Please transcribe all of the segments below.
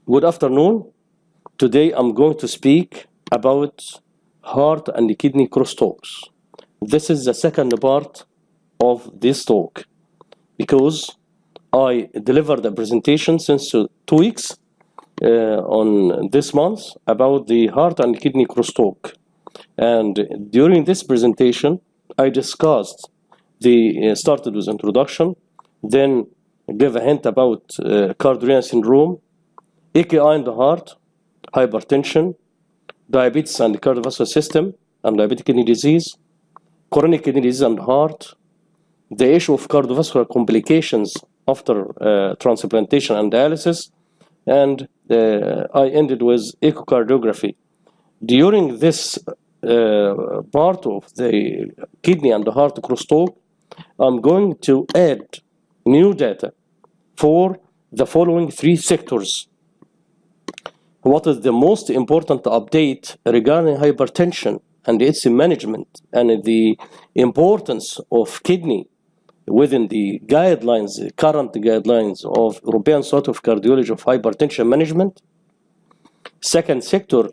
Good afternoon. Today I'm going to speak about heart and kidney crosstalks. This is the second part of this talk because I delivered a presentation since 2 weeks on this month about the heart and kidney crosstalk. And during this presentation, I discussed started with introduction, then gave a hint about cardiovascular syndrome, AKI in the heart, hypertension, diabetes and cardiovascular system, and diabetic kidney disease, chronic kidney disease and heart, the issue of cardiovascular complications after transplantation and dialysis, and I ended with echocardiography. During this part of the kidney and the heart crosstalk, I'm going to add new data for the following 3 sectors. What is the most important update regarding hypertension and its management and the importance of kidney within the guidelines, the current guidelines of European Society of Cardiology of Hypertension Management? Second sector,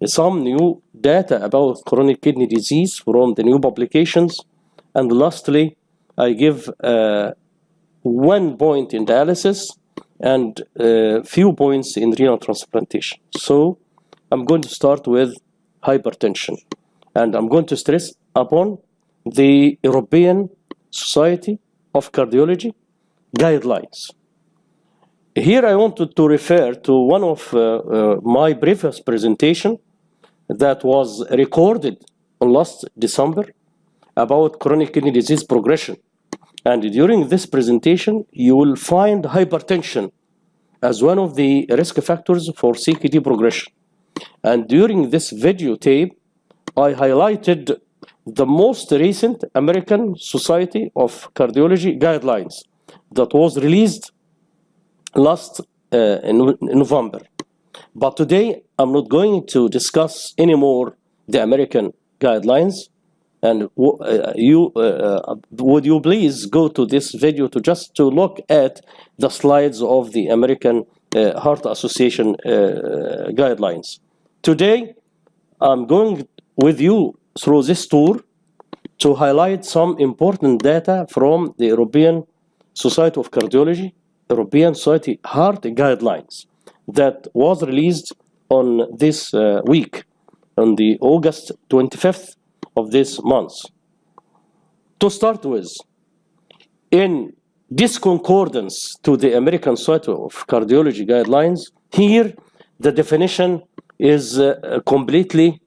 some new data about chronic kidney disease from the new publications. And lastly, I give 1 point in dialysis and few points in renal transplantation. So I'm going to start with hypertension, and I'm going to stress upon the European Society of Cardiology guidelines. Here I wanted to refer to one of my previous presentation that was recorded on last December about chronic kidney disease progression. And during this presentation, you will find hypertension as one of the risk factors for CKD progression. And during this videotape, I highlighted the most recent American Society of Cardiology guidelines that was released last in November. But today, I'm not going to discuss anymore the American guidelines. And would you please go to this video to look at the slides of the American Heart Association guidelines. Today, I'm going with you through this tour to highlight some important data from the European Society of Cardiology, European Society Heart Guidelines that was released on this week, on the August 25th of this month. To start with, in disconcordance to the American Society of Cardiology guidelines, here the definition is completely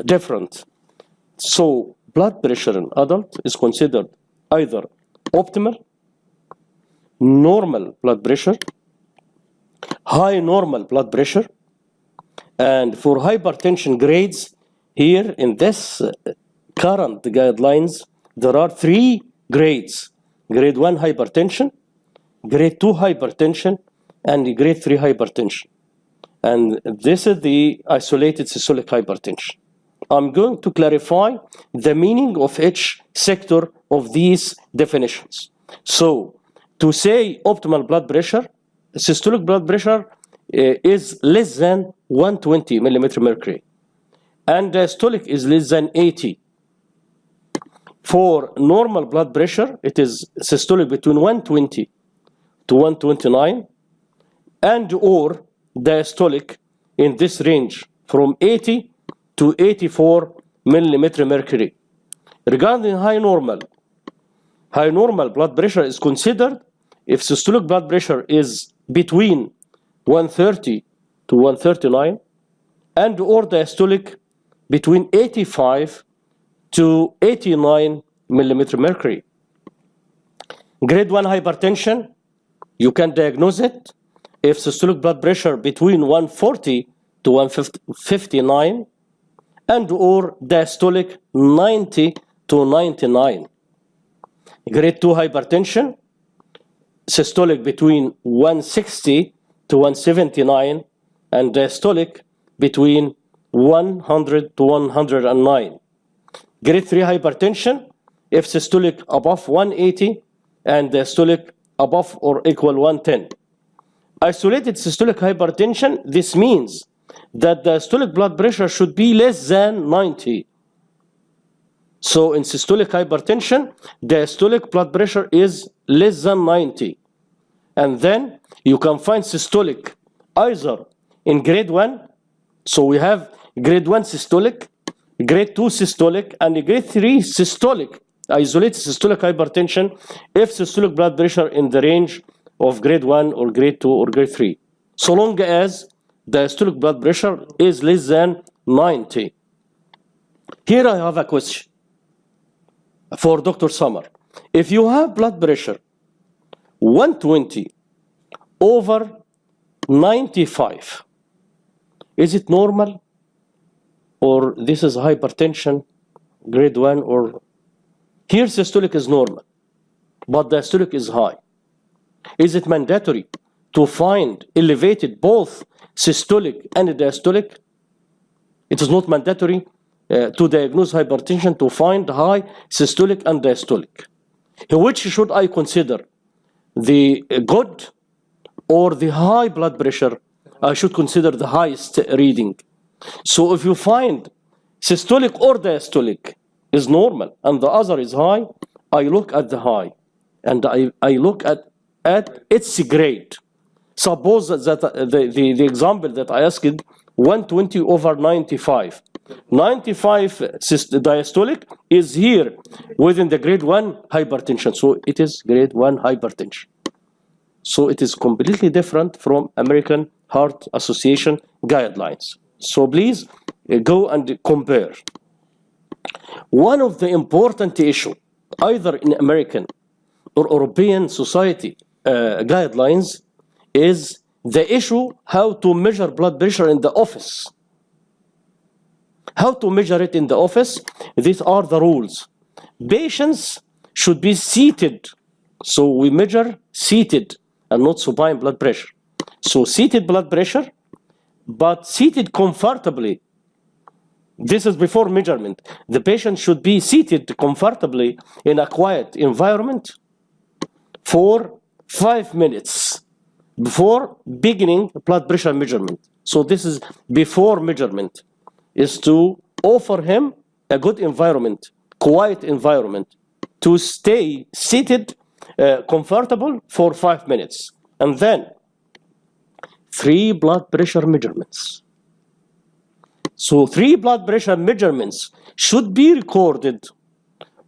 different. So blood pressure in adult is considered either optimal, normal blood pressure, high normal blood pressure, and for hypertension grades, here in this current guidelines, there are 3 grades: grade 1 hypertension, grade 2 hypertension, and grade 3 hypertension. And this is the isolated systolic hypertension. I'm going to clarify the meaning of each sector of these definitions. So, to say optimal blood pressure, systolic blood pressure is less than 120 millimeter mercury, and diastolic is less than 80. For normal blood pressure, it is systolic between 120 to 129, and or diastolic in this range from 80 to 84 millimeter mercury. Regarding high normal blood pressure is considered if systolic blood pressure is between 130 to 139, and or diastolic between 85 to 89 millimeter mercury. Grade 1 hypertension, you can diagnose it if systolic blood pressure between 140 to 159, and or diastolic 90 to 99. Grade 2 hypertension, systolic between 160 to 179, and diastolic between 100 to 109. Grade 3 hypertension, if systolic above 180 and diastolic above or equal 110. isolated systolic hypertension, this means that the systolic blood pressure should be less than 90. So in systolic hypertension, the systolic blood pressure is less than 90. And then you can find systolic either in grade 1, so we have grade 1 systolic, grade 2 systolic, and grade 3 systolic, isolated systolic hypertension, if systolic blood pressure in the range of grade 1 or grade 2 or grade 3, so long as the systolic blood pressure is less than 90. Here I have a question for Dr. Samar. If you have blood pressure 120 over 95, is it normal, or this is hypertension grade 1? Or here systolic is normal, but the systolic is high. Is it mandatory to find elevated both systolic and diastolic? It is not mandatory to diagnose hypertension to find high systolic and diastolic. Which should I consider, the good or the high blood pressure? I should consider the highest reading. So if you find systolic or diastolic is normal and the other is high, I look at the high, and I look at its grade. Suppose that the example that I asked, 120 over 95. 95 diastolic is here within the grade 1 hypertension, so it is grade 1 hypertension. So it is completely different from American Heart Association guidelines. So please go and compare. One of the important issues, either in American or European society guidelines, is the issue how to measure blood pressure in the office. How to measure it in the office? These are the rules. Patients should be seated. So we measure seated and not supine blood pressure. So seated blood pressure, but seated comfortably. This is before measurement. The patient should be seated comfortably in a quiet environment for 5 minutes before beginning blood pressure measurement. So this is before measurement, is to offer him a good environment, quiet environment, to stay seated comfortable for 5 minutes. And then 3 blood pressure measurements. So 3 blood pressure measurements should be recorded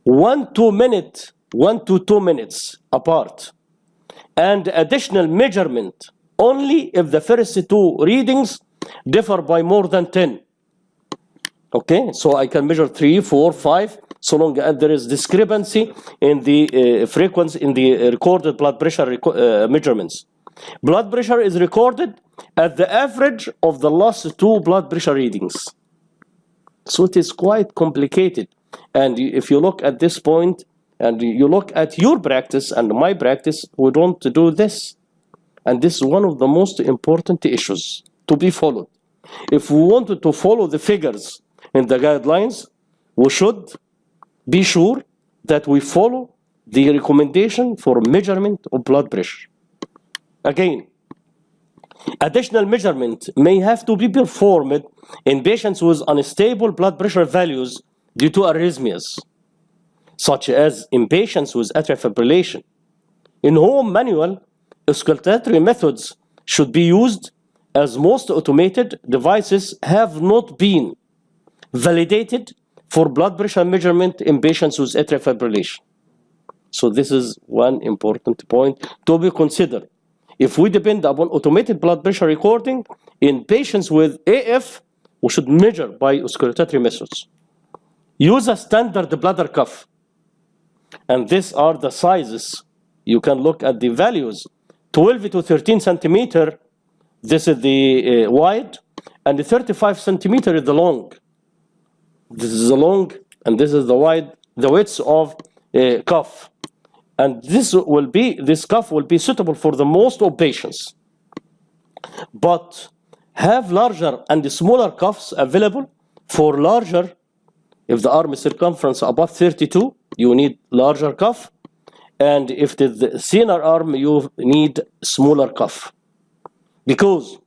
1 to 2 minutes apart. And additional measurement only if the first 2 readings differ by more than 10. Okay, so I can measure 3, 4, 5, so long as there is discrepancy in the frequency in the recorded blood pressure measurements. Blood pressure is recorded at the average of the last 2 blood pressure readings. So it is quite complicated. And if you look at this point, and you look at your practice and my practice, we don't do this. And this is one of the most important issues to be followed. If we wanted to follow the figures in the guidelines, we should be sure that we follow the recommendation for measurement of blood pressure. Again, additional measurement may have to be performed in patients with unstable blood pressure values due to arrhythmias, such as in patients with atrial fibrillation. In home manual, auscultatory methods should be used, as most automated devices have not been validated for blood pressure measurement in patients with atrial fibrillation. So this is one important point to be considered. If we depend upon automated blood pressure recording in patients with AF, we should measure by auscultatory methods. Use a standard bladder cuff. And these are the sizes. You can look at the values. 12 to 13 centimeter, this is the wide, and the 35 centimeter is the long. This is the long, and this is the wide, the width of cuff. And this cuff will be suitable for the most of patients. But have larger and smaller cuffs available for larger. If the arm circumference above 32, you need larger cuff. And if the thinner arm, you need smaller cuff. Because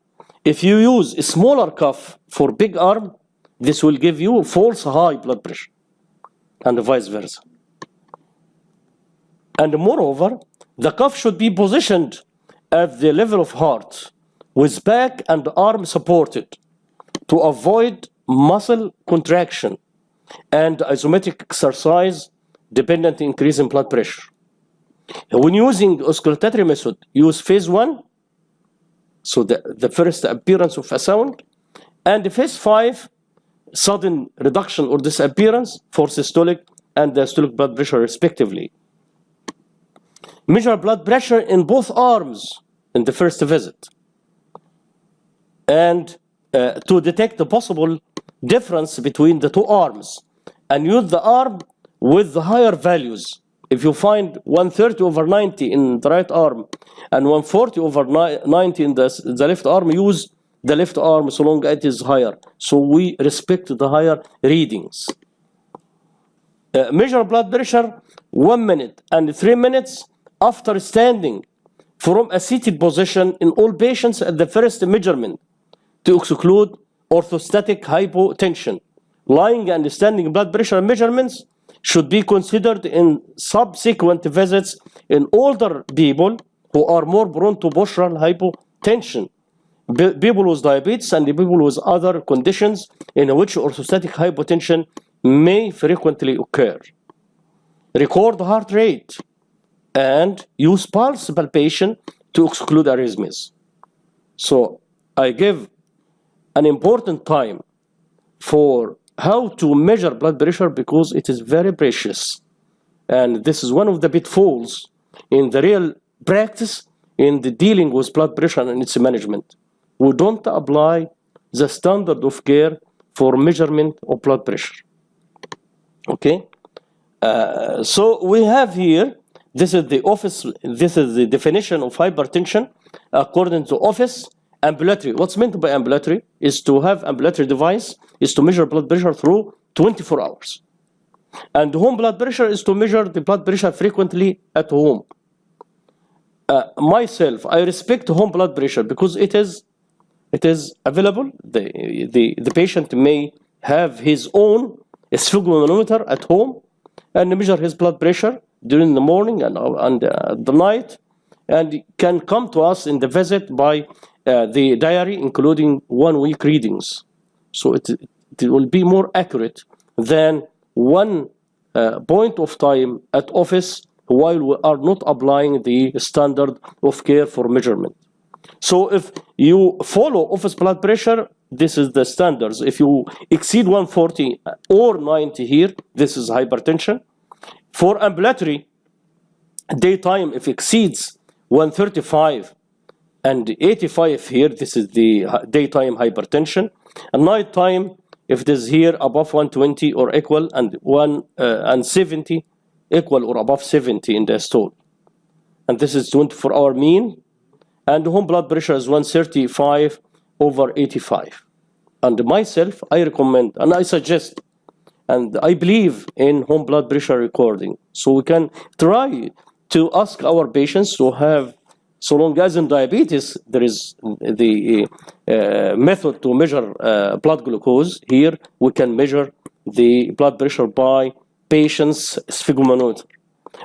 if you use a smaller cuff for big arm, this will give you false high blood pressure, and vice versa. And moreover, the cuff should be positioned at the level of heart, with back and arm supported, to avoid muscle contraction and isometric exercise dependent increase in blood pressure. When using auscultatory method, use phase 1, so the first appearance of a sound, and phase 5, sudden reduction or disappearance for systolic and diastolic blood pressure respectively. Measure blood pressure in both arms in the first visit, and to detect the possible difference between the two arms, and use the arm with the higher values. If you find 130/90 in the right arm and 140/90 in the left arm, use the left arm so long as it is higher. So we respect the higher readings. Measure blood pressure 1 minute and 3 minutes after standing from a seated position in all patients at the first measurement, to exclude orthostatic hypotension. Lying and standing blood pressure measurements should be considered in subsequent visits in older people who are more prone to postural hypotension, people with diabetes, and people with other conditions in which orthostatic hypotension may frequently occur. Record heart rate and use pulse palpation to exclude arrhythmias. So I give an important time for how to measure blood pressure, because it is very precious. And this is one of the pitfalls in the real practice in the dealing with blood pressure and its management. We don't apply the standard of care for measurement of blood pressure. Okay? So we have here, this is the definition of hypertension according to office. Ambulatory. What's meant by ambulatory is to have ambulatory device is to measure blood pressure through 24 hours. And home blood pressure is to measure the blood pressure frequently at home. Myself, I respect home blood pressure because it is available. The patient may have his own sphygmomanometer at home and measure his blood pressure during the morning and the night, and can come to us in the visit by the diary, including 1 week readings. So it will be more accurate than one point of time at office while we are not applying the standard of care for measurement. So if you follow office blood pressure, this is the standards. If you exceed 140 or 90 here, this is hypertension. For ambulatory, daytime, if exceeds 135 and 85 here, this is the daytime hypertension. And nighttime, if it is here above 120 or equal, and 70 equal or above 70 in the stole. And this is 24-hour mean. And home blood pressure is 135/85. And myself, I recommend and I suggest, and I believe in home blood pressure recording. So we can try to ask our patients to have, so long as in diabetes, there is the method to measure blood glucose. Here, we can measure the blood pressure by patient's sphygmomanometer,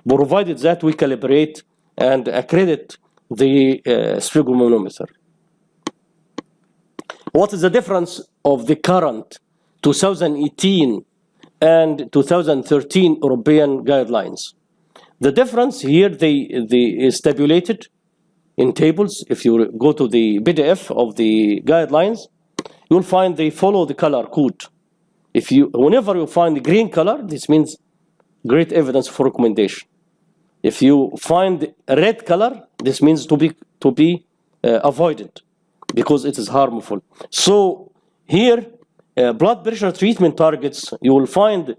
provided that we calibrate and accredit the sphygmomanometer. What is the difference of the current 2018 and 2013 European guidelines? The difference here, they is tabulated in tables. If you go to the PDF of the guidelines, you'll find they follow the color code. Whenever you find the green color, this means great evidence for recommendation. If you find a red color, this means to be avoided because it is harmful. So here, blood pressure treatment targets, you will find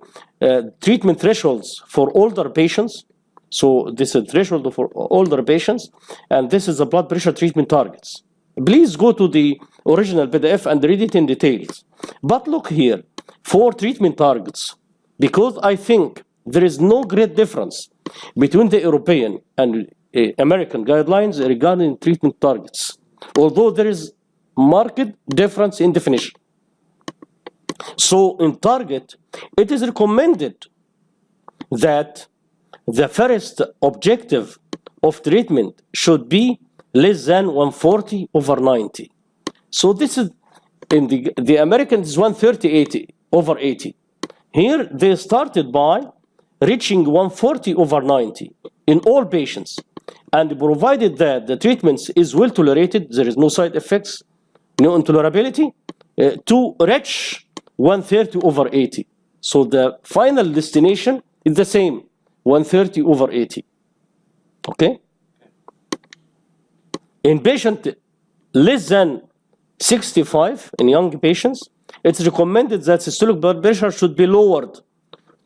treatment thresholds for older patients. So this is a threshold for older patients, and this is the blood pressure treatment targets. Please go to the original PDF and read it in details. But look here, for treatment targets, because I think there is no great difference between the European and American guidelines regarding treatment targets. although there is marked difference in definition. So in target, it is recommended that the first objective of treatment should be less than 140/90. So this is, in the Americans is 130/80. Here they started by reaching 140/90 in all patients, and provided that the treatment is well tolerated, there is no side effects, no intolerability, to reach 130/80. So the final destination is the same, 130/80. Okay? In patient less than 65, in young patients, it's recommended that systolic blood pressure should be lowered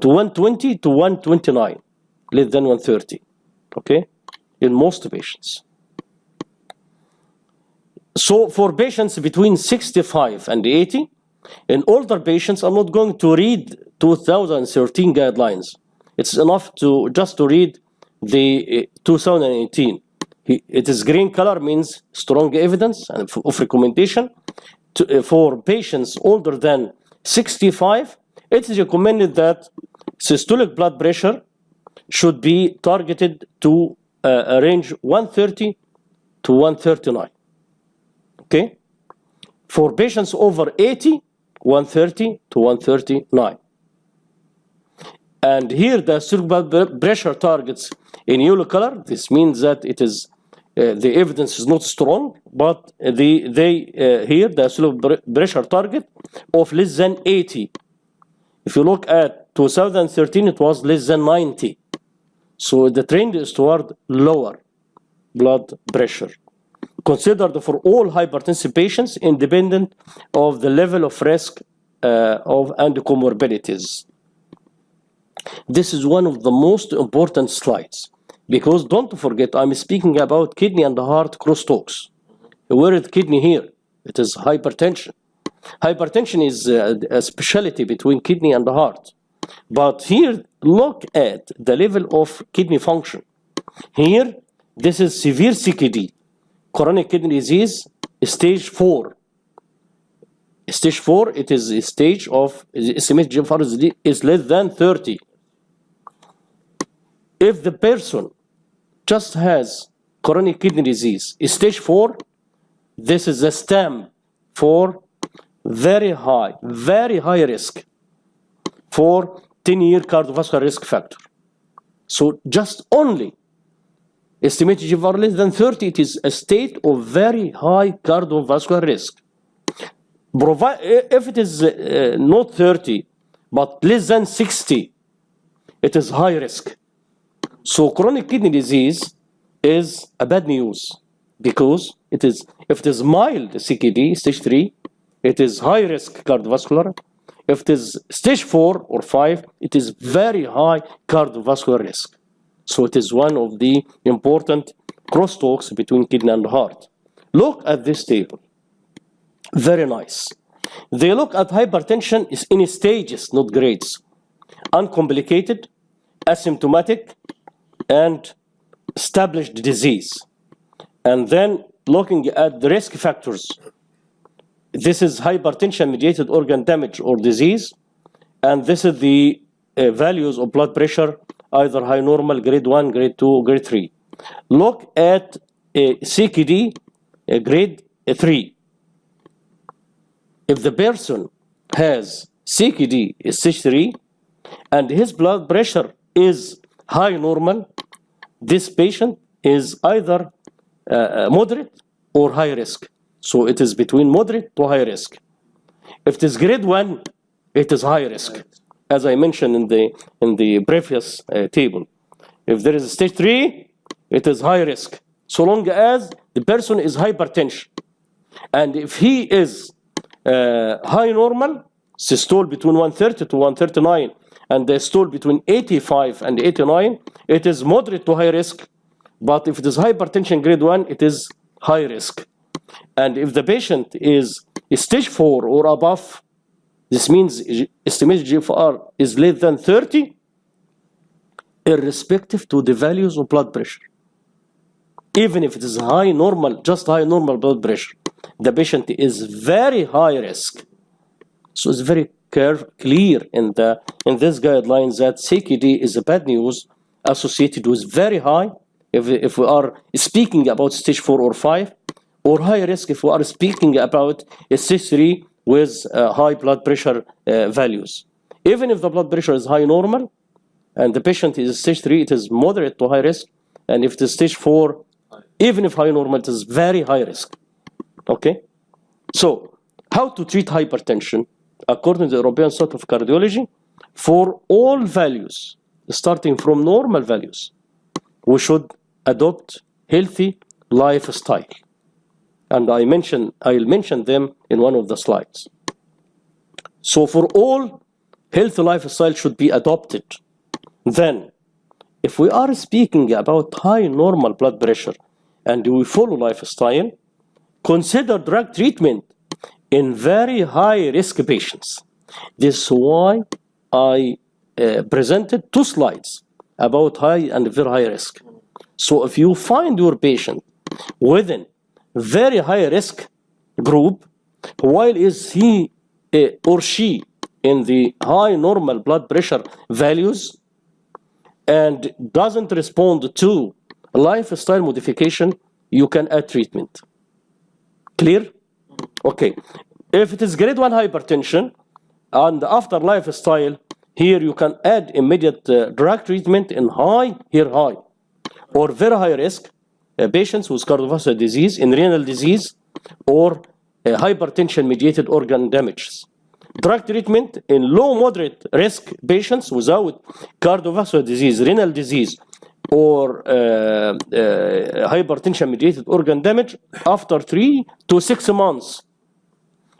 to 120 to 129, less than 130. Okay? In most patients. So for patients between 65 and 80, in older patients, I'm not going to read 2013 guidelines. It's enough to just to read the 2018. It is green color, means strong evidence and of recommendation. For patients older than 65, it is recommended that systolic blood pressure should be targeted to a range 130 to 139. Okay? For patients over 80, 130 to 139. And here the systolic blood pressure targets in yellow color. This means that it is the evidence is not strong, but here the systolic pressure target of less than 80. If you look at 2013, it was less than 90. So the trend is toward lower blood pressure, considered for all hypertensive patients independent of the level of risk and comorbidities. This is one of the most important slides, because don't forget, I'm speaking about kidney and heart crosstalks. Where is kidney here? It is hypertension. Hypertension is a specialty between kidney and the heart. But here, look at the level of kidney function. Here, this is severe CKD, chronic kidney disease, stage 4. Stage 4, it is a stage of estimated GFR is less than 30. If the person just has chronic kidney disease, stage 4, this is a stamp for very high risk for 10-year cardiovascular risk factor. So just only estimated GFR less than 30, it is a state of very high cardiovascular risk. If it is not 30, but less than 60, it is high risk. So chronic kidney disease is a bad news, because if it is mild CKD, stage 3, it is high risk cardiovascular. If it is stage 4 or 5, it is very high cardiovascular risk. So it is one of the important crosstalks between kidney and heart. Look at this table. Very nice. They look at hypertension in stages, not grades. Uncomplicated, asymptomatic, and established disease. And then looking at the risk factors. This is hypertension-mediated organ damage or disease. And this is the values of blood pressure, either high normal, grade 1, grade 2, grade 3. Look at CKD, grade 3. If the person has CKD stage 3 and his blood pressure is high normal, this patient is either moderate or high risk. So it is between moderate to high risk. If it is grade 1, it is high risk, as I mentioned in the previous table. If there is stage 3, it is high risk, so long as the person is hypertension. And if he is high normal, systole between 130 to 139, and the systole between 85 and 89, it is moderate to high risk. But if it is hypertension grade 1, it is high risk. And if the patient is stage 4 or above, this means estimated GFR is less than 30, irrespective to the values of blood pressure. even if it is high normal, just high normal blood pressure, the patient is very high risk. So it's very clear in this guidelines that CKD is a bad news associated with very high, if we are speaking about stage 4 or 5, or high risk if we are speaking about a stage 3 with high blood pressure values. Even if the blood pressure is high normal and the patient is stage 3, it is moderate to high risk. And if it is stage 4, even if high normal, it is very high risk. Okay? So, how to treat hypertension? According to the European Society of Cardiology, for all values, starting from normal values, we should adopt healthy lifestyle. And I'll mention them in one of the slides. So for all, healthy lifestyle should be adopted. Then, if we are speaking about high normal blood pressure and we follow lifestyle, consider drug treatment in very high risk patients. This is why I presented 2 slides about high and very high risk. So if you find your patient within very high risk group, while is he or she in the high normal blood pressure values and doesn't respond to lifestyle modification, you can add treatment. Clear? Okay. If it is grade 1 hypertension and after lifestyle, here you can add immediate drug treatment in high or very high risk patients with cardiovascular disease, in renal disease, or hypertension mediated organ damages. Drug treatment in low moderate risk patients without cardiovascular disease, renal disease, or hypertension mediated organ damage after 3 to 6 months.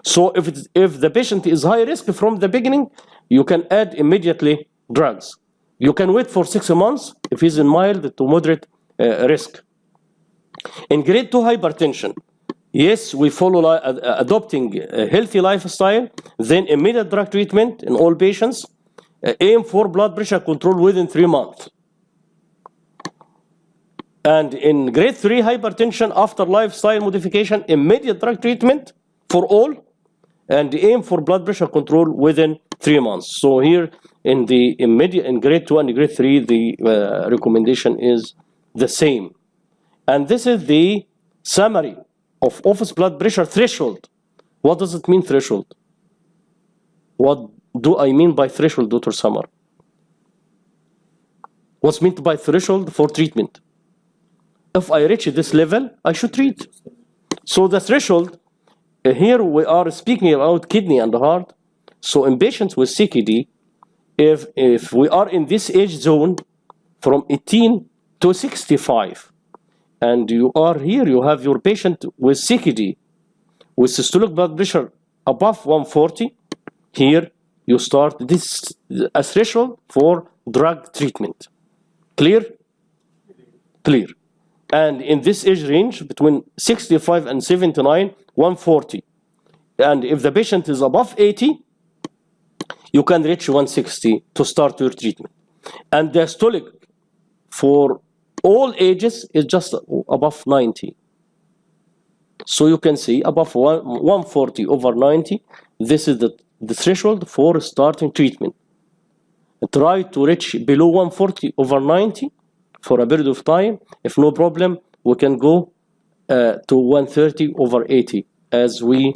So if the patient is high risk from the beginning, you can add immediately drugs. You can wait for 6 months if he's in mild to moderate risk. In grade 2 hypertension, yes, we follow adopting a healthy lifestyle, then immediate drug treatment in all patients, aim for blood pressure control within 3 months. And in grade 3 hypertension, after lifestyle modification, immediate drug treatment for all, and aim for blood pressure control within 3 months. So here in grade 2 and grade 3, the recommendation is the same. And this is the summary of office blood pressure threshold. What does it mean, threshold? What do I mean by threshold, Dr. Samar? What's meant by threshold for treatment? If I reach this level, I should treat. So the threshold, here we are speaking about kidney and heart. So in patients with CKD, if we are in this age zone from 18 to 65, and you are here, you have your patient with CKD, with systolic blood pressure above 140, here you start this a threshold for drug treatment. Clear? Clear. And in this age range, between 65 and 79, 140. And if the patient is above 80, you can reach 160 to start your treatment. And the systolic for all ages is just above 90. So you can see above 140 over 90, this is the threshold for starting treatment. Try to reach below 140 over 90 for a period of time. If no problem, we can go to 130 over 80, as we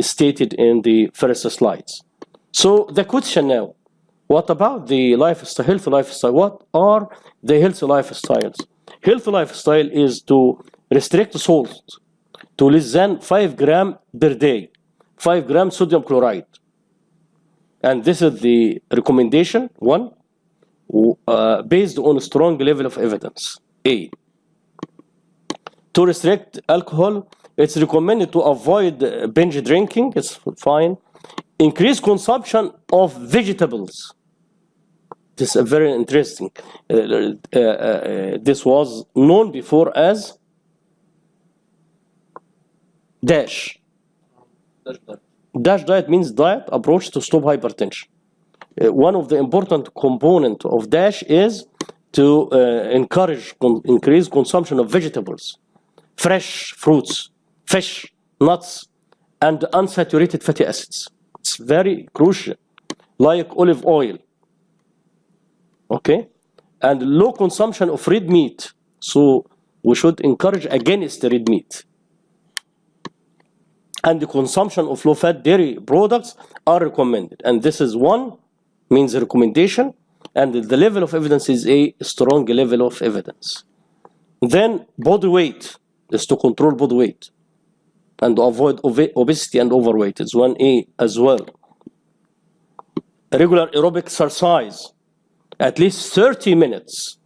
stated in the first slides. So the question now, what about the lifestyle, healthy lifestyle? What are the healthy lifestyles? Healthy lifestyle is to restrict salt to less than 5 grams per day, 5 grams sodium chloride. And this is the recommendation, 1, based on a strong level of evidence. A. To restrict alcohol, it's recommended to avoid binge drinking, it's fine. Increase consumption of vegetables. This is very interesting. This was known before as DASH. DASH diet means diet approach to stop hypertension. One of the important components of DASH is to encourage increased consumption of vegetables, fresh fruits, fish, nuts, and unsaturated fatty acids. It's very crucial, like olive oil. Okay? And low consumption of red meat. So we should encourage against the red meat. And the consumption of low-fat dairy products are recommended. And this is one, means recommendation, and the level of evidence is a strong level of evidence. Then body weight is to control body weight and avoid obesity and overweight. It's 1A as well. Regular aerobic exercise, at least 30 minutes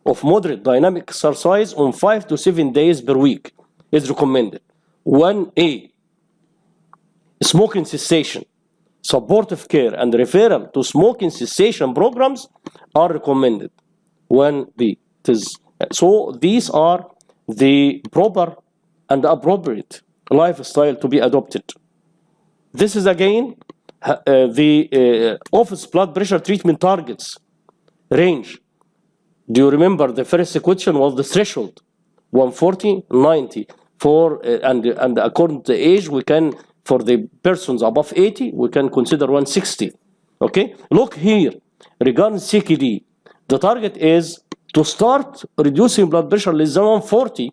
of moderate dynamic exercise on 5 to 7 days per week is recommended. 1A, smoking cessation, supportive care, and referral to smoking cessation programs are recommended. 1B. So these are the proper and appropriate lifestyle to be adopted. This is again the office blood pressure treatment targets range. Do you remember the first question was the threshold 140, 90 for and according to the age we can, for the persons above 80 we can consider 160. Okay, look here regarding CKD, the target is to start reducing blood pressure less than 140,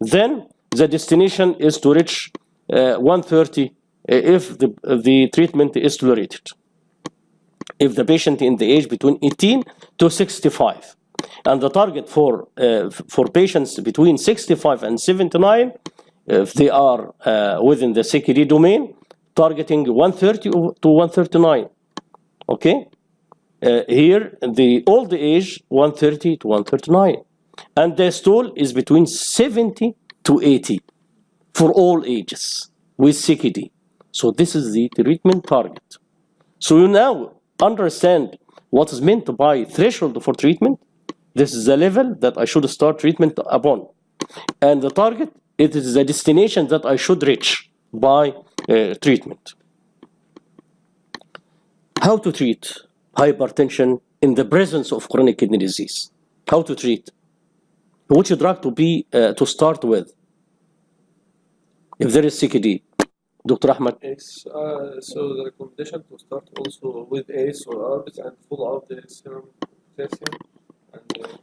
then the destination is to reach 130 if the treatment is tolerated. If the patient in the age between 18 to 65, and the target for patients between 65 and 79, if they are within the CKD domain, targeting 130 to 139. Okay, here the old age 130 to 139, and the stool is between 70 to 80 for all ages with CKD. So this is the treatment target. So you now understand what is meant by threshold for treatment. This is the level that I should start treatment upon. And the target, it is the destination that I should reach by treatment. How to treat hypertension in the presence of chronic kidney disease? How to treat? Which drug to start with? If there is CKD, Dr. Ahmed? Yes, so the recommendation to start also with ACE or ARBs and follow up the serum potassium.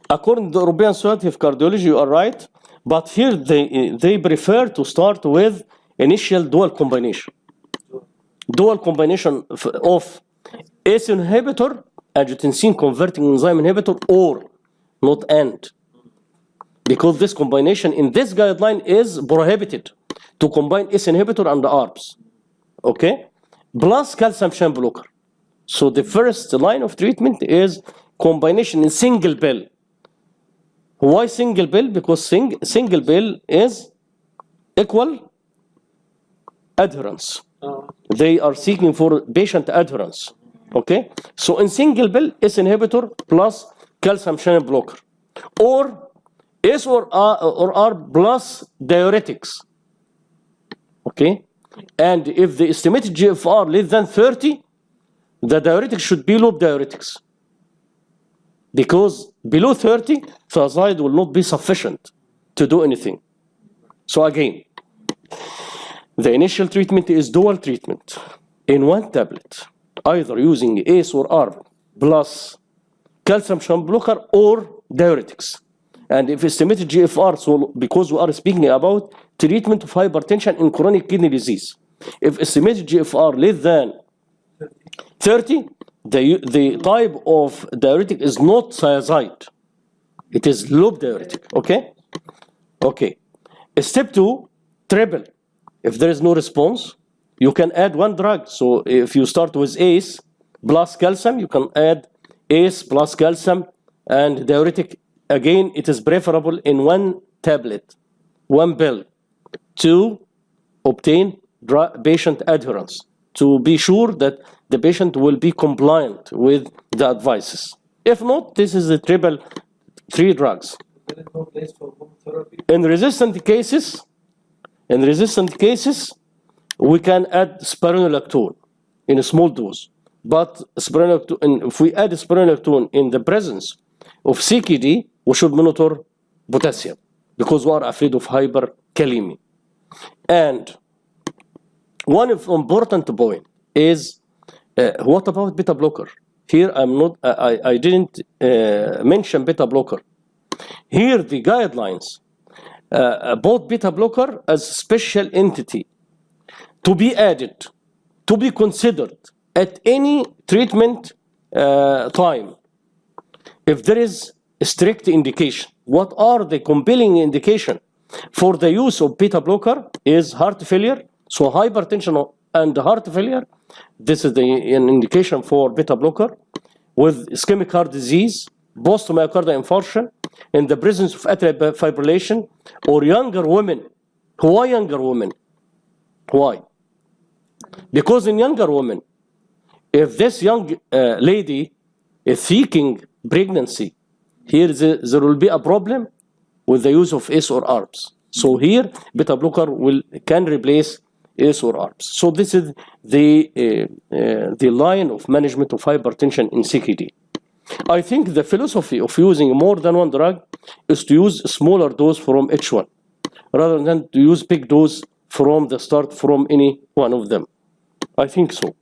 According to the European Society of Cardiology, you are right, but here they prefer to start with initial dual combination. Dual combination of ACE inhibitor, angiotensin converting enzyme inhibitor, or not and. Because this combination in this guideline is prohibited to combine ACE inhibitor and ARBs. Okay? Plus calcium channel blocker. So the first line of treatment is combination in single pill. Why single pill? Because single pill is equal adherence. They are seeking for patient adherence. Okay? So in single pill, ACE inhibitor plus calcium channel blocker. Or ACE or ARB plus diuretics. Okay? And if the estimated GFR less than 30, the diuretic should be loop diuretics. Because below 30, thiazide will not be sufficient to do anything. So again, the initial treatment is dual treatment in one tablet, either using ACE or ARB plus calcium channel blocker or diuretics. And if estimated GFR, so because we are speaking about treatment of hypertension in chronic kidney disease, if estimated GFR less than 30, the type of diuretic is not thiazide. It is loop diuretic. Okay? Okay. Step 2, triple. If there is no response, you can add one drug. So if you start with ACE plus calcium, you can add ACE plus calcium and diuretic. Again, it is preferable in one tablet, one pill, to obtain patient adherence, to be sure that the patient will be compliant with the advices. If not, this is the triple 3 drugs. In resistant cases, we can add spironolactone in a small dose. But spironolactone, if we add spironolactone in the presence of CKD, we should monitor potassium because we are afraid of hyperkalemia. And one important point is what about beta blocker? Here I didn't mention beta blocker. Here the guidelines both beta blocker as special entity to be added, to be considered at any treatment time. If there is a strict indication, what are the compelling indication for the use of beta blocker is heart failure. So hypertension and heart failure, this is an indication for beta blocker. With ischemic heart disease, post-myocardial infarction, in the presence of atrial fibrillation, or younger women. Why younger women? Why? Because in younger women, if this young lady is seeking pregnancy, here there will be a problem with the use of ACE or ARBs. So here, beta blocker can replace ACE or ARBs. So this is the line of management of hypertension in CKD. I think the philosophy of using more than one drug is to use a smaller dose from each one, rather than to use big dose from the start from any one of them. I think so.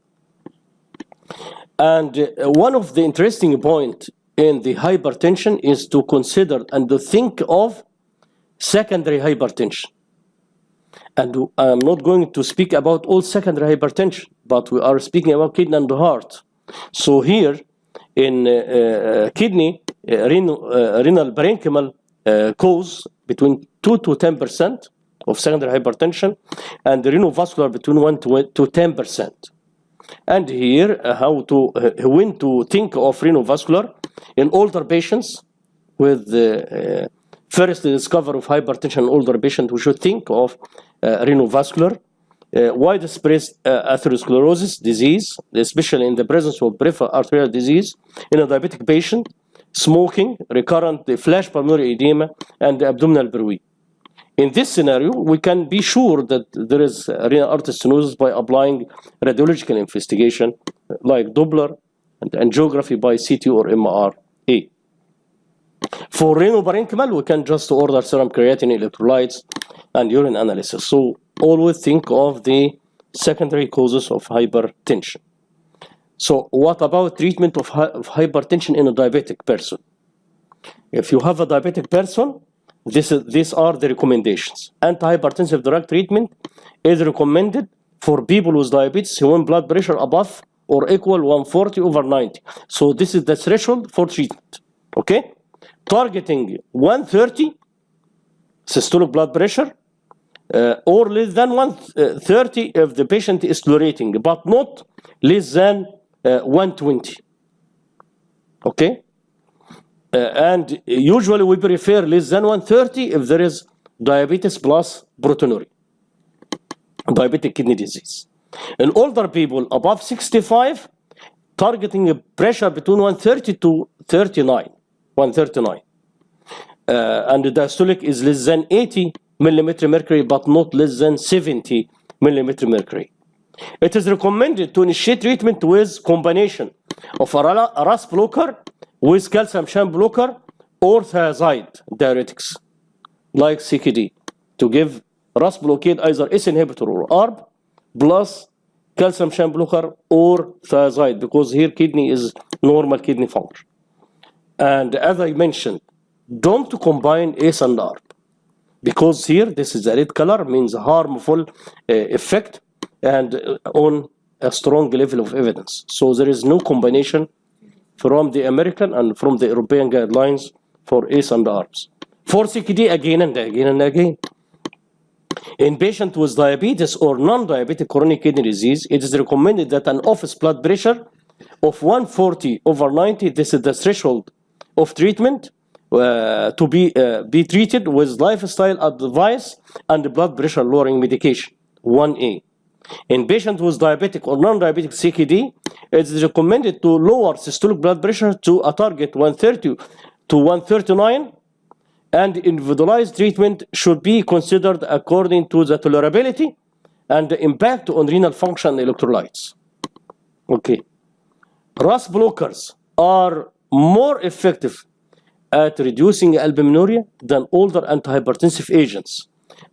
And one of the interesting points in the hypertension is to consider and to think of secondary hypertension. And I'm not going to speak about all secondary hypertension, but we are speaking about kidney and heart. So here in kidney, renal parenchymal cause between 2 to 10% of secondary hypertension, and the renovascular between 1 to 10%. And here, when to think of renovascular in older patients with first discovery of hypertension in older patients, we should think of renovascular, widespread atherosclerosis disease, especially in the presence of peripheral arterial disease in a diabetic patient, smoking, recurrent flash pulmonary edema, and abdominal bruit. In this scenario, we can be sure that there is renal artery stenosis by applying radiological investigation like Doppler and angiography by CT or MRA. For renal parenchymal, we can just order serum creatinine, electrolytes, and urine analysis. So always think of the secondary causes of hypertension. So what about treatment of hypertension in a diabetic person? If you have a diabetic person, these are the recommendations. Antihypertensive drug treatment is recommended for people with diabetes who have blood pressure above or equal 140/90. So this is the threshold for treatment. Okay? Targeting 130 systolic blood pressure or less than 130 if the patient is tolerating, but not less than 120. Okay? And usually we prefer less than 130 if there is diabetes plus proteinuria, diabetic kidney disease. In older people above 65, targeting a pressure between 130 to 139. And the diastolic is less than 80 millimeter mercury, but not less than 70 millimeter mercury. It is recommended to initiate treatment with combination of a RAS blocker with calcium channel blocker or thiazide diuretics, like CKD, to give RAS blockade either ACE inhibitor or ARB, plus calcium channel blocker or thiazide, because here kidney is normal kidney function. And as I mentioned, don't combine ACE and ARB, because here, this is a red color, means harmful effect and on a strong level of evidence. So there is no combination from the American and from the European guidelines for ACE and ARBs. For CKD, again and again and again. In patients with diabetes or non-diabetic chronic kidney disease, it is recommended that an office blood pressure of 140/90, this is the threshold of treatment, to be treated with lifestyle advice and blood pressure lowering medication, 1A. In patients with diabetic or non-diabetic CKD, it is recommended to lower systolic blood pressure to a target 130 to 139, and individualized treatment should be considered according to the tolerability and the impact on renal function and electrolytes. Okay. RAS blockers are more effective at reducing albuminuria than older antihypertensive agents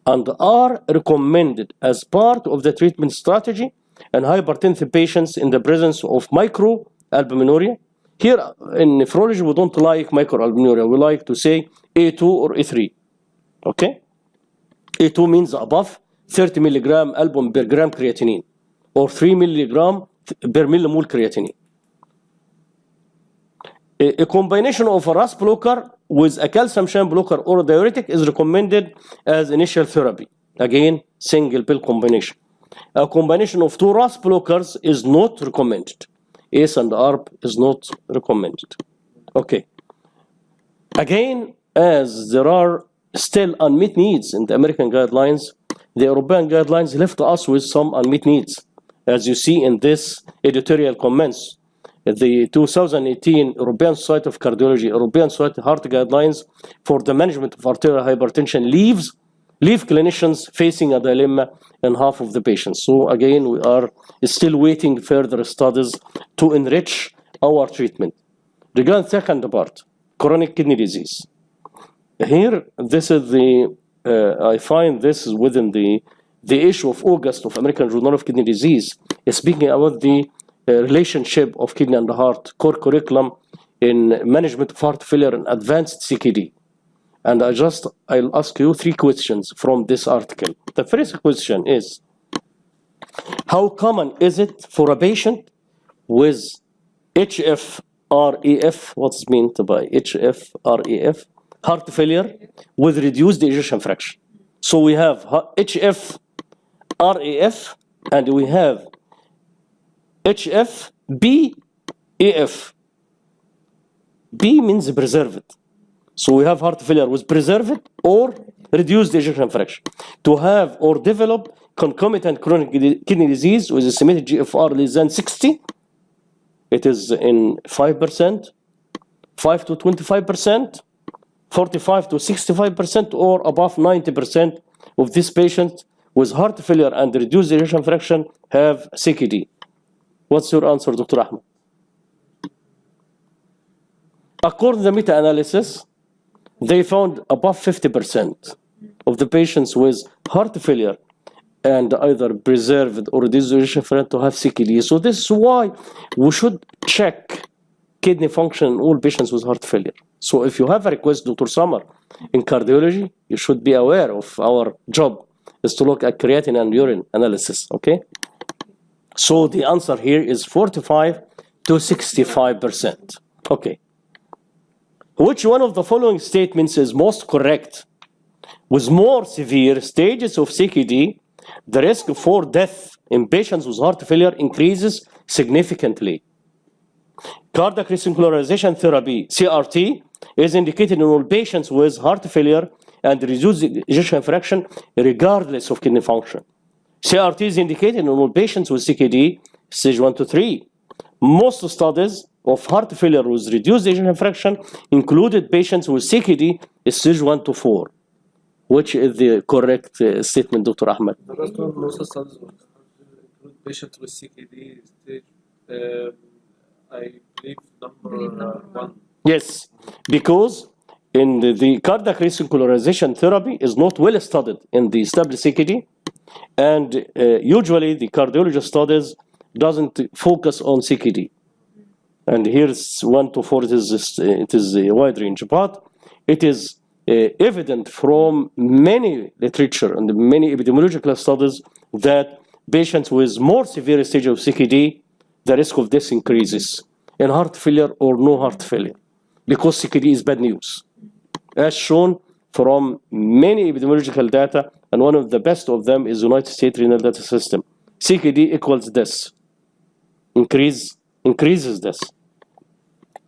and are recommended as part of the treatment strategy in hypertensive patients in the presence of microalbuminuria. Here in nephrology, we don't like microalbuminuria. We like to say A2 or A3. Okay? A2 means above 30 milligram album per gram creatinine or 3 milligram per millimole creatinine. A combination of a RAS blocker with a calcium channel blocker or a diuretic is recommended as initial therapy. Again, single pill combination. A combination of two RAS blockers is not recommended. ACE and ARB is not recommended. Okay. Again, as there are still unmet needs in the American guidelines, the European guidelines left us with some unmet needs. As you see in this editorial comments, the 2018 European Society of Cardiology, European Society of Heart Guidelines for the management of arterial hypertension leave clinicians facing a dilemma in half of the patients. So again, we are still waiting further studies to enrich our treatment. Regarding second part, chronic kidney disease. Here, this is the, I find this is within the issue of August of American Journal of Kidney Disease, speaking about the relationship of kidney and heart core curriculum in management of heart failure and advanced CKD. And I'll ask you three questions from this article. The first question is, how common is it for a patient with HFrEF, what's meant by HFrEF, heart failure with reduced ejection fraction? So we have HFrEF and we have HFbEF. B means preserved. So we have heart failure with preserved or reduced ejection fraction. To have or develop concomitant chronic kidney disease with estimated GFR less than 60, it is in 5%, 5 to 25%, 45 to 65%, or above 90% of these patients with heart failure and reduced ejection fraction have CKD. What's your answer, Dr. Ahmed? According to the meta-analysis, they found above 50% of the patients with heart failure and either preserved or reduced ejection fraction to have CKD. So this is why we should check kidney function in all patients with heart failure. So if you have a request, Dr. Samar, in cardiology, you should be aware of our job is to look at creatinine and urine analysis, okay? So the answer here is 45 to 65%. Okay. Which one of the following statements is most correct? With more severe stages of CKD, the risk for death in patients with heart failure increases significantly. Cardiac resynchronization therapy, CRT, is indicated in all patients with heart failure and reduced ejection fraction regardless of kidney function. CRT is indicated in all patients with CKD, stage 1 to 3. Most studies of heart failure with reduced ejection fraction included patients with CKD, stage 1 to 4. Which is the correct statement, Dr. Ahmed? The last one, most studies include patients with CKD stage, I believe number 1. Yes, because in the cardiac resynchronization therapy is not well studied in the established CKD, and usually the cardiologist studies doesn't focus on CKD. And here's 1 to 4, it is a wide range, but it is evident from many literature and many epidemiological studies that patients with more severe stage of CKD, the risk of death increases in heart failure or no heart failure, because CKD is bad news, as shown from many epidemiological data, and one of the best of them is United States Renal Data System. CKD equals death, increases death.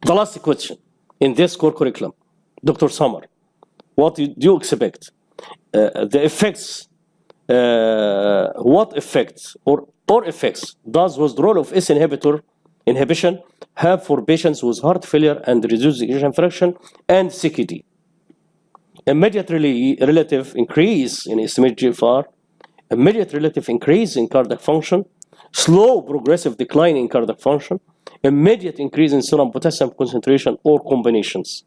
The last question in this core curriculum, Dr. Samar, what do you expect? The effects, what effects or effects does withdrawal of ACE inhibition have for patients with heart failure and reduced ejection fraction and CKD? Immediate relative increase in estimated GFR, immediate relative increase in cardiac function, slow progressive decline in cardiac function, immediate increase in serum potassium concentration, or combinations.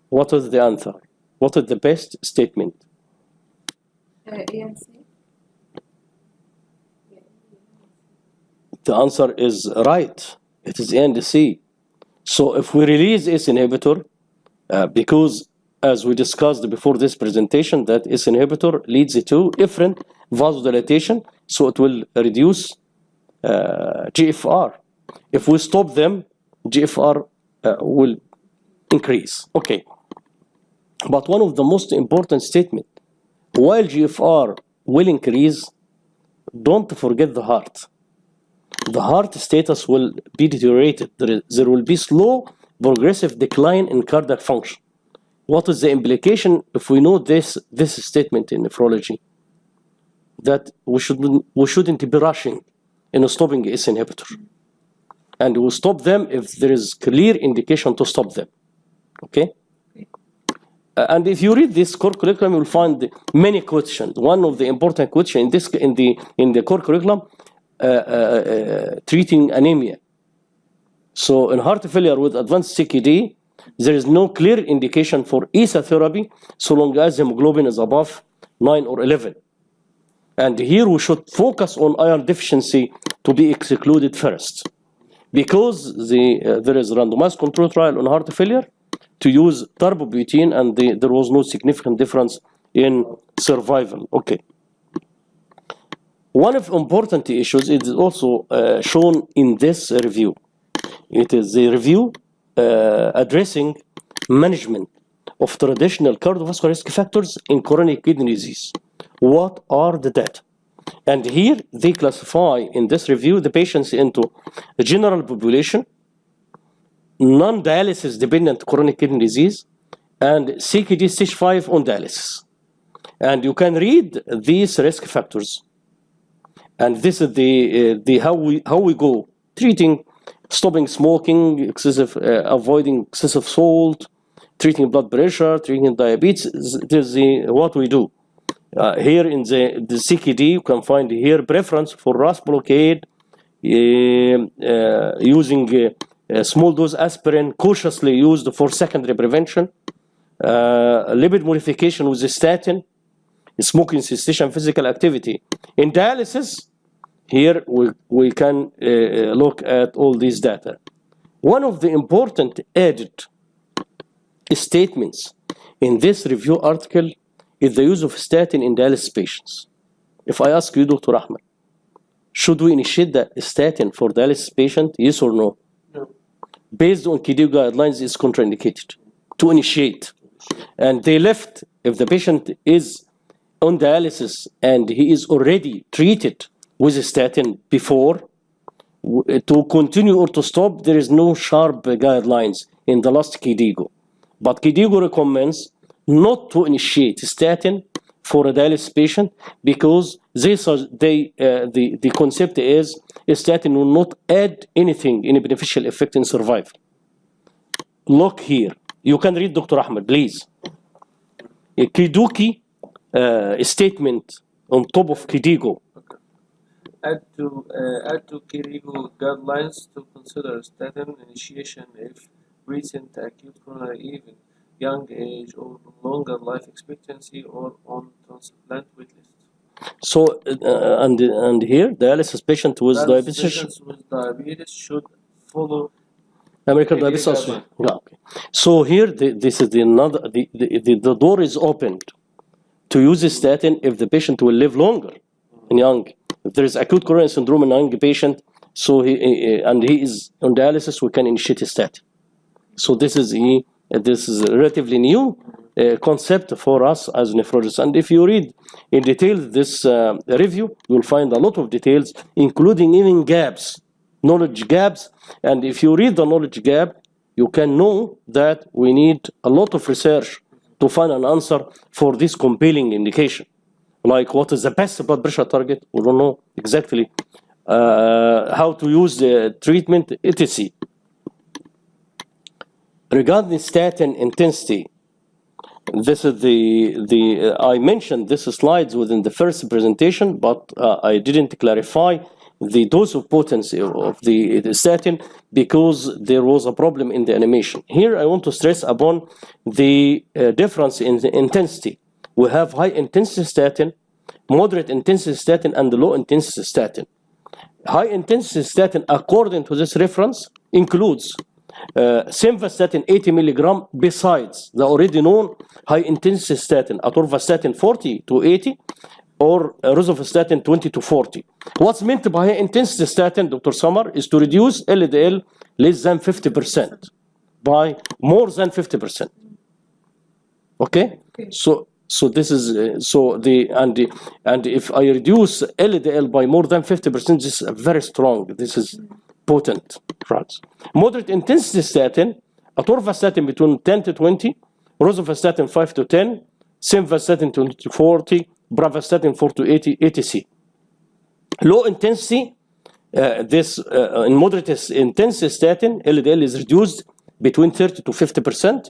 What is the answer? What is the best statement? ANC. The answer is right. It is A and C. So if we release ACE inhibitor, because as we discussed before this presentation, that ACE inhibitor leads to efferent vasodilatation, so it will reduce GFR. If we stop them, GFR will increase. Okay. But one of the most important statements, while GFR will increase, don't forget the heart. The heart status will be deteriorated. There will be slow, progressive decline in cardiac function. What is the implication if we know this statement in nephrology? That we shouldn't be rushing in stopping ACE inhibitor. And we'll stop them if there is clear indication to stop them. Okay? And if you read this core curriculum, you'll find many questions. One of the important questions in the core curriculum, treating anemia. So in heart failure with advanced CKD, there is no clear indication for ESA therapy so long as hemoglobin is above 9 or 11. And here we should focus on iron deficiency to be excluded first, because there is a randomized control trial on heart failure to use tarbobutine, and there was no significant difference in survival. Okay. One of important issues is also shown in this review. It is the review addressing management of traditional cardiovascular risk factors in chronic kidney disease. What are the data? And here they classify in this review the patients into the general population, non-dialysis dependent chronic kidney disease, and CKD stage 5 on dialysis. And you can read these risk factors. And this is the how we go treating, stopping smoking, avoiding excessive salt, treating blood pressure, treating diabetes. This is what we do. Here in the CKD, you can find here preference for RAS blockade, using small dose aspirin, cautiously used for secondary prevention, lipid modification with the statin, smoking cessation, physical activity. In dialysis, here we can look at all these data. One of the important added statements in this review article is the use of statin in dialysis patients. If I ask you, Dr. Ahmed, should we initiate the statin for dialysis patient, yes or no? No. Based on KDIGO guidelines, is contraindicated to initiate. And they left, if the patient is on dialysis and he is already treated with a statin before, to continue or to stop, there is no sharp guidelines in the last KDIGO. But KDIGO recommends not to initiate statin for a dialysis patient, because the concept is a statin will not add anything, any beneficial effect in survival. Look here. You can read Dr. Ahmed, please. A KDUKI statement on top of KDIGO. Add to KDIGO guidelines to consider statin initiation if recent acute coronary event, young age, or longer life expectancy, or on transplant waitlist. So and here dialysis patient with diabetes. Patients with diabetes should follow American Diabetes Association. Yeah, okay. So here this is the door is opened to use a statin if the patient will live longer in young. If there is acute coronary syndrome in a young patient, so he is on dialysis, we can initiate a statin. So this is a relatively new concept for us as nephrologists. And if you read in detail this review, you'll find a lot of details, including even gaps, knowledge gaps. And if you read the knowledge gap, you can know that we need a lot of research to find an answer for this compelling indication. Like what is the best blood pressure target? We don't know exactly how to use the treatment, etc. Regarding statin intensity, this is I mentioned this slides within the first presentation, but I didn't clarify the dose of potency of the statin because there was a problem in the animation. Here I want to stress upon the difference in the intensity. We have high intensity statin, moderate intensity statin, and low intensity statin. High intensity statin, according to this reference, includes simvastatin 80 milligram besides the already known high intensity statin, atorvastatin 40 to 80, or rosuvastatin 20 to 40. What's meant by high intensity statin, Dr. Samar, is to reduce LDL less than 50% by more than 50%. Okay? So this is and if I reduce LDL by more than 50%, this is very strong. This is potent drugs. Moderate intensity statin, atorvastatin between 10 to 20, rosuvastatin 5 to 10, simvastatin 20 to 40, bravastatin 4 to 80, etc. Low intensity, in moderate intensity statin, LDL is reduced between 30 to 50%,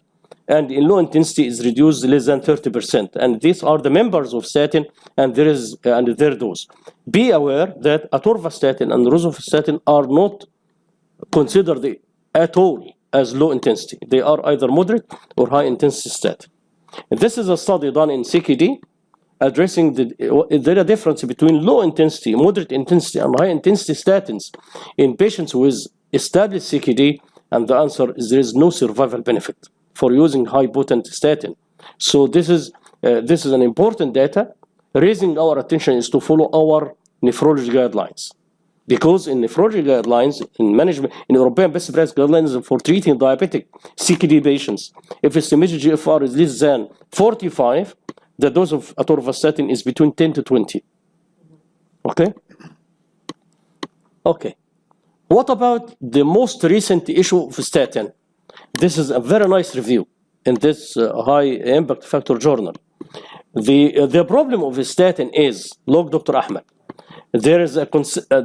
and in low intensity is reduced less than 30%. And these are the members of statin and their dose. Be aware that atorvastatin and rosuvastatin are not considered at all as low intensity. They are either moderate or high intensity statin. And this is a study done in CKD addressing is there a difference between low intensity, moderate intensity, and high intensity statins in patients with established CKD, and the answer is there is no survival benefit for using high potent statin. So this is an important data. Raising our attention is to follow our nephrology guidelines, because in nephrology guidelines, in management, in European best practice guidelines for treating diabetic CKD patients, if estimated GFR is less than 45, the dose of atorvastatin is between 10 to 20. Okay? Okay. What about the most recent issue of statin? This is a very nice review in this high impact factor journal. The problem of statin is, look, Dr. Ahmed, there is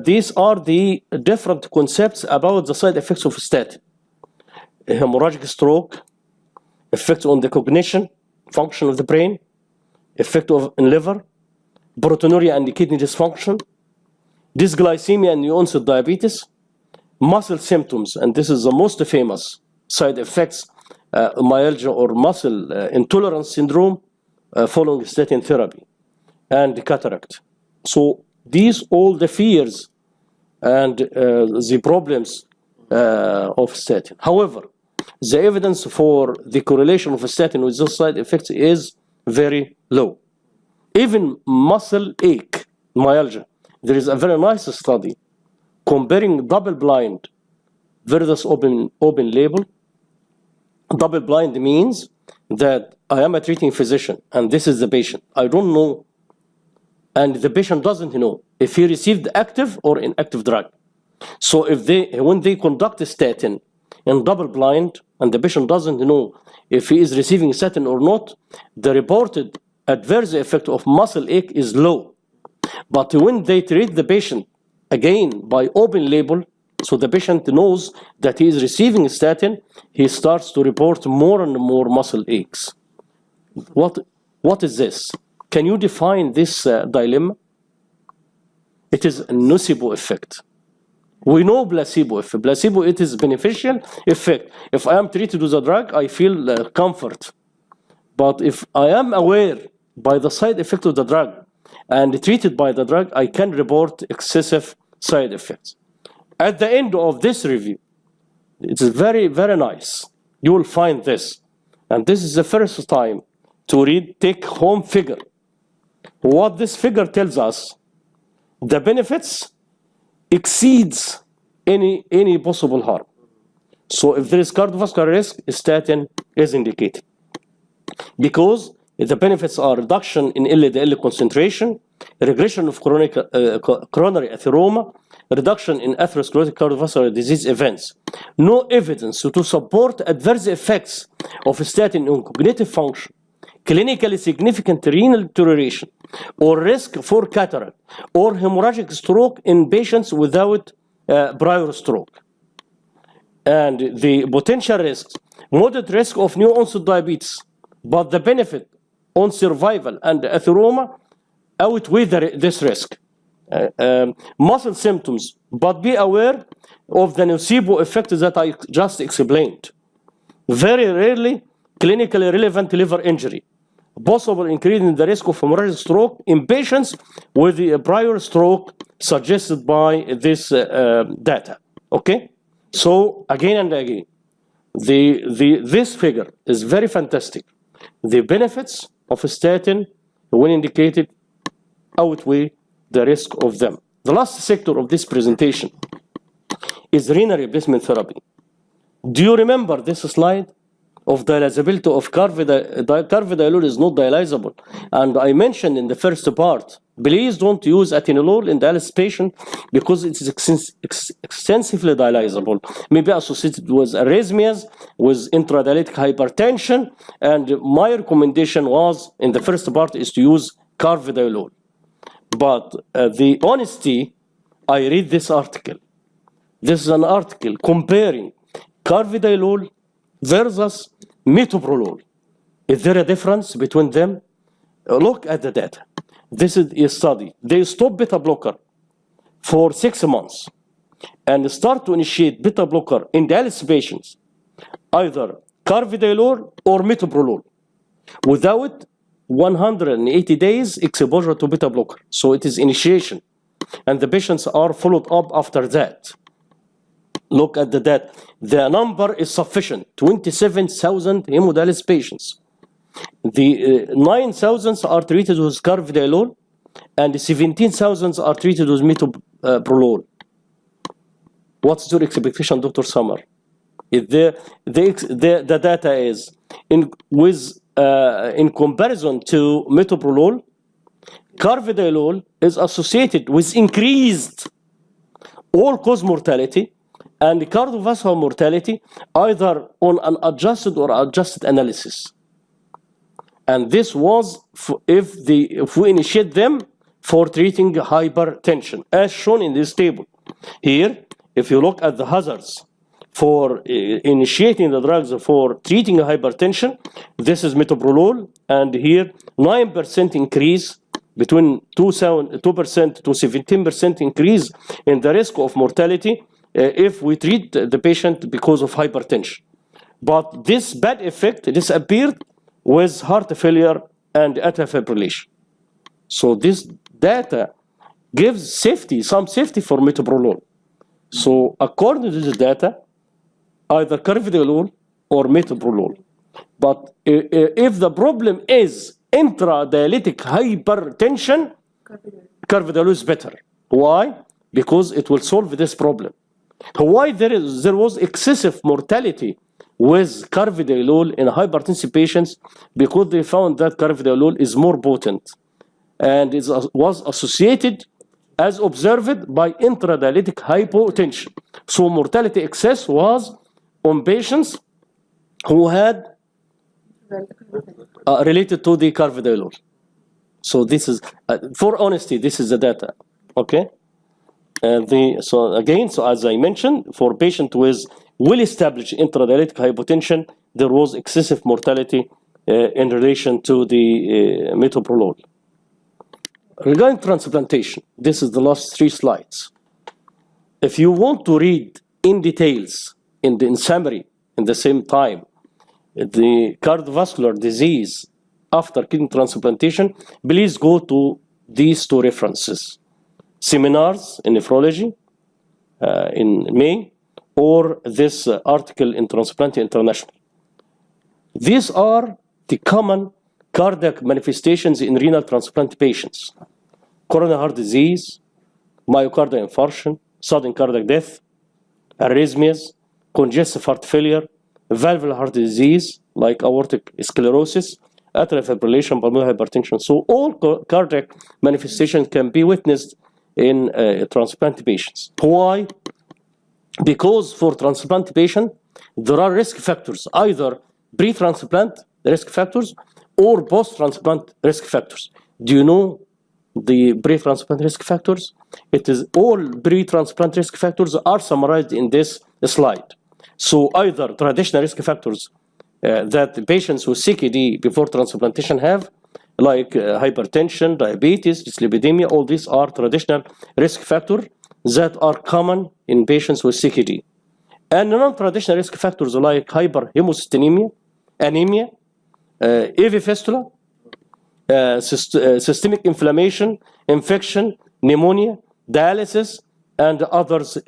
these are the different concepts about the side effects of statin. Hemorrhagic stroke, effects on the cognition, function of the brain, effect in liver, proteinuria and kidney dysfunction, dysglycemia and new onset diabetes, muscle symptoms, and this is the most famous side effects, myalgia or muscle intolerance syndrome following statin therapy, and cataract. So these all the fears and the problems of statin. However, the evidence for the correlation of statin with those side effects is very low. Even muscle ache, myalgia, there is a very nice study comparing double-blind versus open label. Double-blind means that I am a treating physician and this is the patient. I don't know, and the patient doesn't know if he received active or inactive drug. So when they conduct a statin in double-blind and the patient doesn't know if he is receiving statin or not, the reported adverse effect of muscle ache is low. But when they treat the patient again by open label, so the patient knows that he is receiving statin, he starts to report more and more muscle aches. What is this? Can you define this dilemma? It is a nocebo effect. We know placebo effect. Placebo, it is beneficial effect. If I am treated with a drug, I feel comfort. But if I am aware by the side effect of the drug and treated by the drug, I can report excessive side effects. At the end of this review, it's very, very nice. You will find this. And this is the first time to read take-home figure. What this figure tells us, the benefits exceeds any possible harm. So if there is cardiovascular risk, statin is indicated. Because the benefits are reduction in LDL concentration, regression of coronary atheroma, reduction in atherosclerotic cardiovascular disease events. No evidence to support adverse effects of statin on cognitive function, clinically significant renal deterioration, or risk for cataract, or hemorrhagic stroke in patients without prior stroke. And the potential risks, moderate risk of new onset diabetes, but the benefit on survival and atheroma outweigh this risk. muscle symptoms, but be aware of the nocebo effect that I just explained. Very rarely, clinically relevant liver injury. Possible increase in the risk of hemorrhagic stroke in patients with a prior stroke suggested by this data. Okay? So again and again, this figure is very fantastic. The benefits of a statin, when indicated, outweigh the risk of them. The last sector of this presentation is renal replacement therapy. Do you remember this slide of dialysability of carvedilol is not dialysable? And I mentioned in the first part, please don't use atenolol in dialysis patient because it is extensively dialysable, maybe associated with arrhythmias, with intradialytic hypertension, and my recommendation was, in the first part, is to use carvedilol. But the honesty, I read this article. This is an article comparing carvedilol versus metoprolol. Is there a difference between them? Look at the data. This is a study. They stop beta blocker for 6 months and start to initiate beta blocker in dialysis patients, either carvedilol or metoprolol, without 180 days exposure to beta blocker. So it is initiation, and the patients are followed up after that. Look at the data. The number is sufficient, 27,000 hemodialysis patients. The 9,000 are treated with carvedilol, and 17,000 are treated with metoprolol. What's your expectation, Dr. Samar? The data is, in comparison to metoprolol, carvedilol is associated with increased all-cause mortality and cardiovascular mortality, either on an adjusted or adjusted analysis. And this was if we initiate them for treating hypertension, as shown in this table. Here, if you look at the hazards for initiating the drugs for treating hypertension, this is metoprolol, and here 9% increase, between 2% to 17% increase in the risk of mortality if we treat the patient because of hypertension. But this bad effect disappeared with heart failure and atrial fibrillation. So this data gives safety, some safety for metoprolol. So according to this data, either carvedilol or metoprolol. But if the problem is intradialytic hypertension, carvedilol is better. Why? Because it will solve this problem. Why there was excessive mortality with carvedilol in hypertensive patients? Because they found that carvedilol is more potent, and it was associated, as observed, by intradialytic hypotension. So mortality excess was on patients who had related to the carvedilol. So this is, for honesty, this is the data. Okay. So as I mentioned, for patients with well-established intradialytic hypotension, there was excessive mortality in relation to the metoprolol. Regarding transplantation, this is the last 3 slides. If you want to read in details, in summary, in the same time, the cardiovascular disease after kidney transplantation, please go to these 2 references. Seminars in nephrology in May, or this article in Transplant International. These are the common cardiac manifestations in renal transplant patients: coronary heart disease, myocardial infarction, sudden cardiac death, arrhythmias, congestive heart failure, valvular heart disease like aortic sclerosis, atrial fibrillation, pulmonary hypertension. So all cardiac manifestations can be witnessed in transplant patients. Why? Because for transplant patient, there are risk factors, either pre-transplant risk factors or post-transplant risk factors. Do you know the pre-transplant risk factors? It is all pre-transplant risk factors are summarized in this slide. So either traditional risk factors that the patients with CKD before transplantation have, like hypertension, diabetes, dyslipidemia. All these are traditional risk factors that are common in patients with CKD. And non-traditional risk factors like hyperhemocystinemia, anemia, AV fistula, systemic inflammation, infection, pneumonia, dialysis, and others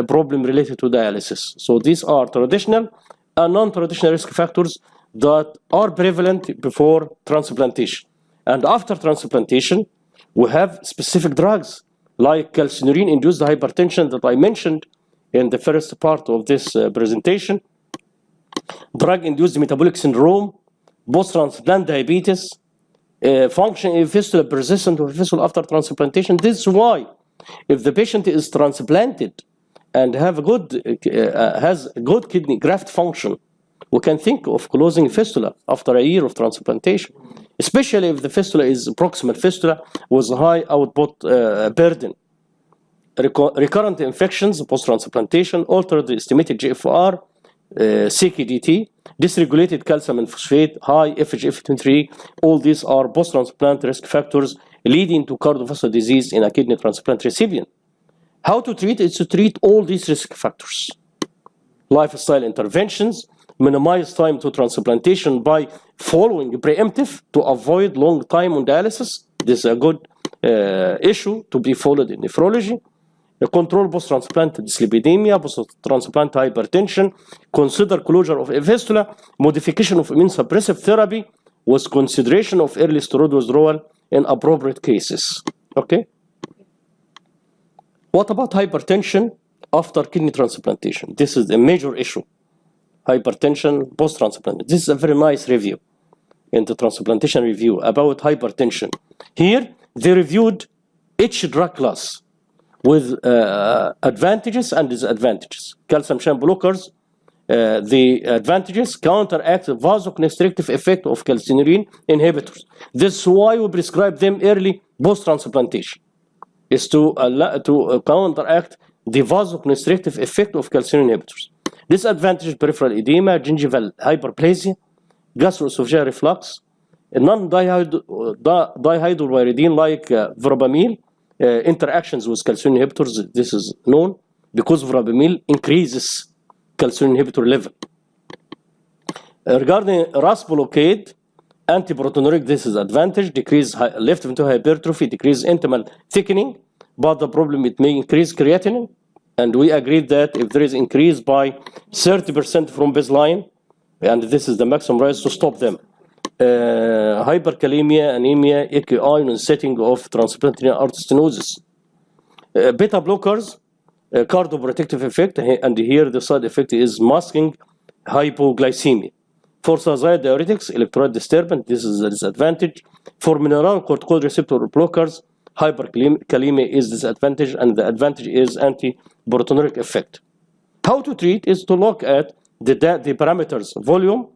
problem related to dialysis. So these are traditional and non-traditional risk factors that are prevalent before transplantation. And after transplantation, we have specific drugs like calcineurin-induced hypertension that I mentioned in the first part of this presentation, drug-induced metabolic syndrome, post-transplant diabetes, function in fistula, persistent fistula after transplantation. This is why if the patient is transplanted and has good kidney graft function, we can think of closing fistula after a year of transplantation, especially if the fistula is proximal fistula with high output burden. Recurrent infections post-transplantation, altered estimated GFR, CKDT, dysregulated calcium and phosphate, high FGF23, all these are post-transplant risk factors leading to cardiovascular disease in a kidney transplant recipient. How to treat? It's to treat all these risk factors. Lifestyle interventions, minimize time to transplantation by following preemptive to avoid long time on dialysis. This is a good issue to be followed in nephrology. Control post-transplant dyslipidemia, post-transplant hypertension, consider closure of a fistula, modification of immune suppressive therapy with consideration of early steroid withdrawal in appropriate cases. Okay? What about hypertension after kidney transplantation? This is a major issue. Hypertension post-transplant. This is a very nice review in the transplantation review about hypertension. Here, they reviewed each drug class with advantages and disadvantages. Calcium channel blockers, the advantages counteract the vasoconstrictive effect of calcineurin inhibitors. This is why we prescribe them early post-transplantation, is to counteract the vasoconstrictive effect of calcineurin inhibitors. Disadvantages: peripheral edema, gingival hyperplasia, gastroesophageal reflux, non-dihydropyridine like verapamil, interactions with calcium inhibitors. This is known because verapamil increases calcium inhibitor level. Regarding RAS blockade, antiproteinuric, this is advantage, decrease left ventricular hypertrophy, decrease intimal thickening, but the problem it may increase creatinine, and we agreed that if there is increase by 30% from baseline, and this is the maximum rise, to stop them. Hyperkalemia, anemia, AKI in setting of transplanted aortic stenosis. Beta blockers, cardioprotective effect, and here the side effect is masking hypoglycemia. For thiazide diuretics, electrolyte disturbance, this is a disadvantage. For mineralocorticoid receptor blockers, hyperkalemia is disadvantage, and the advantage is antiproteinuric effect. How to treat is to look at the parameters: volume,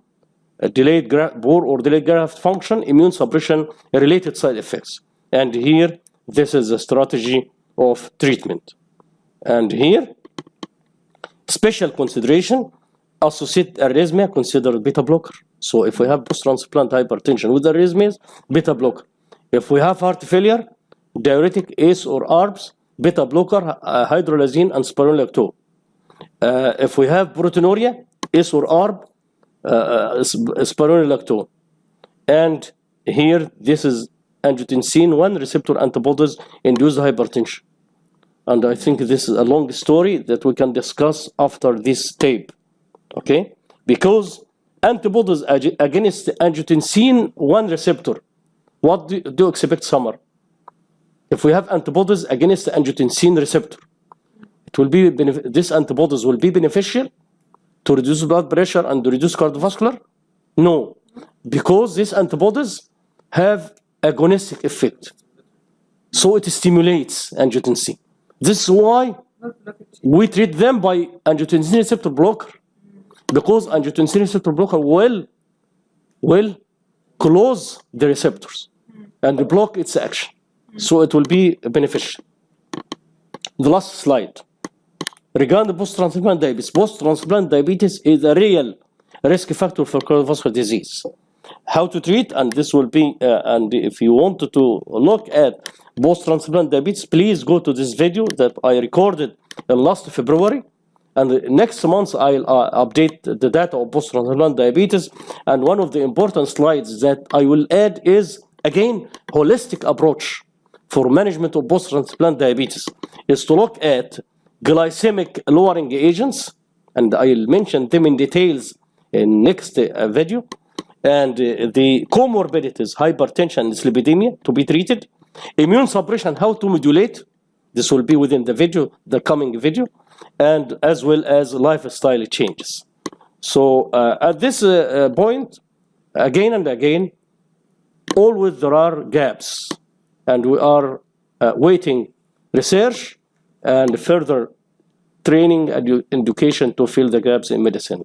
delayed poor or delayed graft function, immune suppression, related side effects. And here, this is a strategy of treatment. And here, special consideration, associated arrhythmia, considered beta blocker. So if we have post-transplant hypertension with arrhythmias, beta blocker. If we have heart failure, diuretic, ACE or ARBs, beta blocker, hydrolazine and spironolactone. If we have proteinuria, ACE or ARB, spironolactone. And here, this is angiotensin 1 receptor antibodies induce hypertension. And I think this is a long story that we can discuss after this tape. Okay? Because antibodies against angiotensin 1 receptor, what do you expect, Samar? If we have antibodies against the angiotensin receptor, it will be these antibodies will be beneficial to reduce blood pressure and to reduce cardiovascular? No, because these antibodies have agonistic effect. So it stimulates angiotensin. This is why we treat them by angiotensin receptor blocker, because angiotensin receptor blocker will close the receptors and block its action. So it will be beneficial. The last slide. Regarding post-transplant diabetes, post-transplant diabetes is a real risk factor for cardiovascular disease. how to treat, and this will be, and if you wanted to look at post-transplant diabetes, please go to this video that I recorded last February. And next month, I'll update the data of post-transplant diabetes. And one of the important slides that I will add is, again, holistic approach for management of post-transplant diabetes is to look at glycemic lowering agents, and I'll mention them in details in next video, and the comorbidities, hypertension and dyslipidemia to be treated, immune suppression, how to modulate, this will be within the video, the coming video, and as well as lifestyle changes. So at this point, again and again, always there are gaps, and we are waiting research and further training and education to fill the gaps in medicine.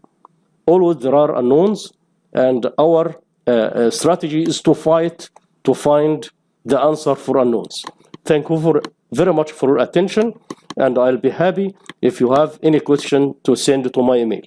Always there are unknowns, and our strategy is to fight to find the answer for unknowns. Thank you very much for your attention, and I'll be happy if you have any question to send to my email.